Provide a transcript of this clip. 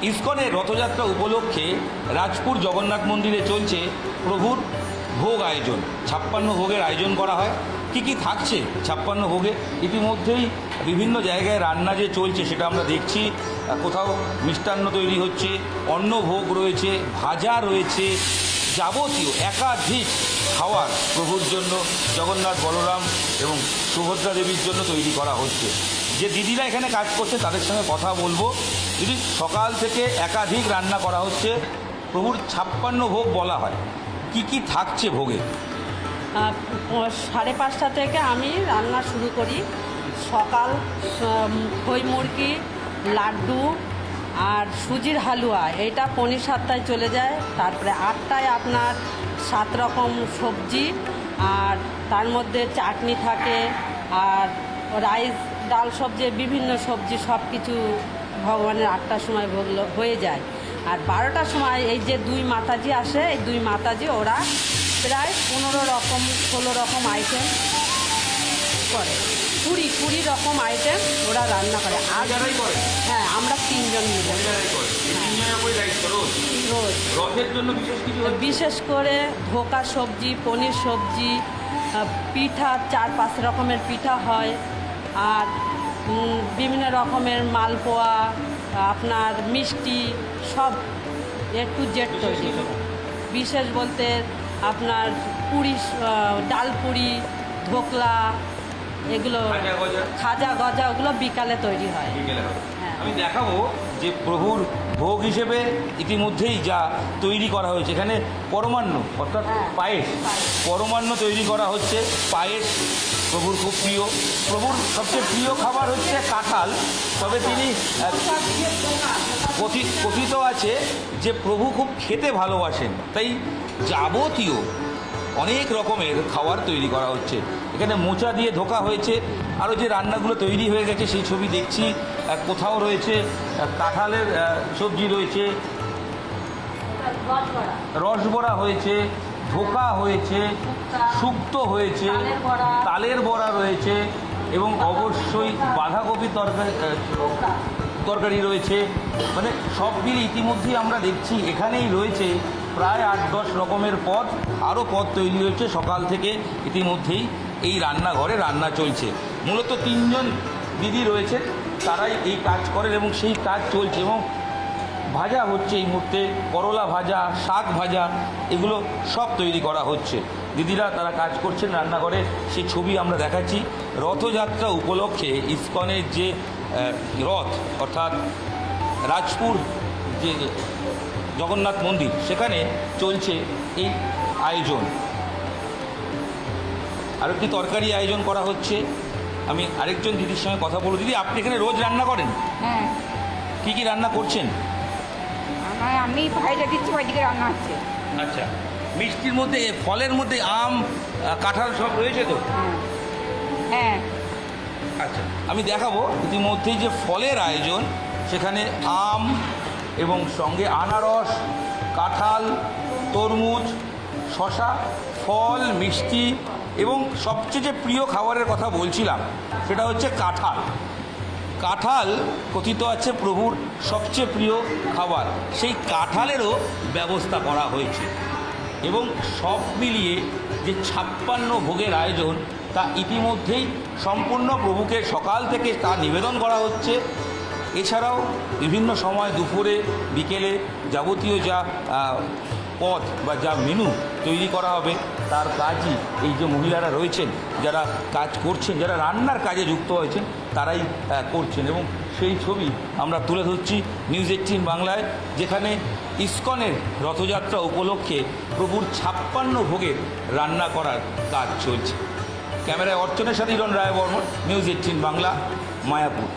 ইসকনের রথযাত্রা উপলক্ষে রাজপুর জগন্নাথ মন্দিরে চলছে প্রভুর ভোগ আয়োজন। 56 ভোগের আয়োজন করা হয়। কি থাকছে 56 ভোগে? ইতিমধ্যেই বিভিন্ন জায়গায় রান্না যে চলছে সেটা আমরা দেখছি। কোথাও মিষ্টান্ন তৈরি হচ্ছে, অন্ন ভোগ রয়েছে, ভাজা রয়েছে, যাবতীয় একাধিক খাওয়ার প্রভুর জন্য, জগন্নাথ, বলরাম এবং সুভদ্রা দেবীর জন্য তৈরি করা হচ্ছে। যে দিদিরা এখানে কাজ করছে তাদের সঙ্গে কথা বলবো। দিদি, সকাল থেকে একাধিক রান্না করা হচ্ছে, প্রভুর 56 ভোগ বলা হয়, কি থাকছে ভোগে? 5:30 থেকে আমি রান্না শুরু করি। সকাল খই মুরগি, লাড্ডু আর সুজির হালুয়া, এটা 7:15 চলে যায়। তারপরে 8টায় আপনার 7 রকম সবজি, আর তার মধ্যে চাটনি থাকে, আর রাইস, ডাল সবজি, বিভিন্ন সবজি সব কিছু ভগবানের 8টার সময় হয়ে যায়। আর 12টার সময় এই যে 2 মাতাজি আসে, এই 2 মাতাজি ওরা প্রায় 15 রকম 16 রকম আইটেম করে, 20 রকম আইটেম ওরা রান্না করে। আর হ্যাঁ, আমরা 3 জন মিলে রোজ। বিশেষ করে ধোকা সবজি, পনির সবজি, পিঠা, 4-5 রকমের পিঠা হয়, আর বিভিন্ন রকমের মালপোয়া, আপনার মিষ্টি, সব A to Z তৈরি। বিশেষ বলতে আপনার পুরি, ডাল পুরি, ধোকলা, এগুলো খাজা গজা, ওগুলো বিকালে তৈরি হয়। হ্যাঁ, আমি দেখাবো যে প্রভুর ভোগ হিসেবে ইতিমধ্যেই যা তৈরি করা হয়েছে। এখানে পরমান্ন অর্থাৎ পায়েস, পরমান্ন তৈরি করা হচ্ছে। পায়েস প্রভুর খুব প্রিয়। প্রভুর সবচেয়ে প্রিয় খাবার হচ্ছে কাঁঠাল। তবে তিনি কথিত আছে যে প্রভু খুব খেতে ভালোবাসেন, তাই যাবতীয় অনেক রকমের খাবার তৈরি করা হচ্ছে। এখানে মোচা দিয়ে ধোকা হয়েছে, আরও যে রান্নাগুলো তৈরি হয়ে গেছে সেই ছবি দেখছি। কোথাও রয়েছে কাঁঠালের সবজি রয়েছে, রসবড়া হয়েছে, ধোকা হয়েছে, শুক্তো হয়েছে, তালের বড়া রয়েছে, এবং অবশ্যই বাঁধাকপি তরকারি রয়েছে। মানে সব মিলে ইতিমধ্যেই আমরা দেখছি এখানেই রয়েছে প্রায় 8-10 রকমের পদ। আরও পদ তৈরি হয়েছে সকাল থেকে। ইতিমধ্যেই এই রান্নাঘরে রান্না চলছে। মূলত 3 জন দিদি রয়েছে, তারাই এই কাজ করেন এবং সেই কাজ চলছে। এবং ভাজা হচ্ছে এই মুহূর্তে, করলা ভাজা, শাক ভাজা, এগুলো সব তৈরি করা হচ্ছে। দিদিরা তারা কাজ করছেন রান্নাঘরে, সেই ছবি আমরা দেখাচ্ছি। রথযাত্রা উপলক্ষে ইসকনের যে রথ, অর্থাৎ রাজপুর যে জগন্নাথ মন্দির, সেখানে চলছে এই আয়োজন। আরেকটি তরকারি আয়োজন করা হচ্ছে। আমি আরেকজন দিদির সঙ্গে কথা বলব। দিদি, আপনি এখানে রোজ রান্না করেন? হ্যাঁ। কি রান্না করছেন? আমি ভাইটা দিচ্ছি, ওইদিকে রান্না হচ্ছে। আচ্ছা, মিষ্টির মধ্যে, ফলের মধ্যে আম, কাঁঠাল সব রয়েছে তো? হ্যাঁ। আচ্ছা, আমি দেখাবো ইতিমধ্যেই যে ফলের আয়োজন। সেখানে আম এবং সঙ্গে আনারস, কাঁঠাল, তরমুজ, শশা, ফল, মিষ্টি, এবং সবচেয়ে যে প্রিয় খাবারের কথা বলছিলাম সেটা হচ্ছে কাঁঠাল। কাঁঠাল কথিত আছে প্রভুর সবচেয়ে প্রিয় খাবার। সেই কাঁঠালেরও ব্যবস্থা করা হয়েছে। এবং সব মিলিয়ে যে 56 ভোগের আয়োজন, তা ইতিমধ্যেই সম্পূর্ণ প্রভুকে সকাল থেকে তা নিবেদন করা হচ্ছে। এছাড়াও বিভিন্ন সময় দুপুরে, বিকেলে যাবতীয় যা পদ বা যা মেনু তৈরি করা হবে তার কাজই এই যে মহিলারা রয়েছেন, যারা কাজ করছেন, যারা রান্নার কাজে যুক্ত হয়েছেন, তারাই করছেন। এবং সেই ছবি আমরা তুলে ধরছি নিউজ 18 বাংলায়, যেখানে ইসকনের রথযাত্রা উপলক্ষে প্রভুর 56 ভোগের রান্না করার কাজ চলছে। ক্যামেরায় অর্চনের সাথে ইরণ রায় বর্মন, নিউজ 18 বাংলা, মায়াপুর।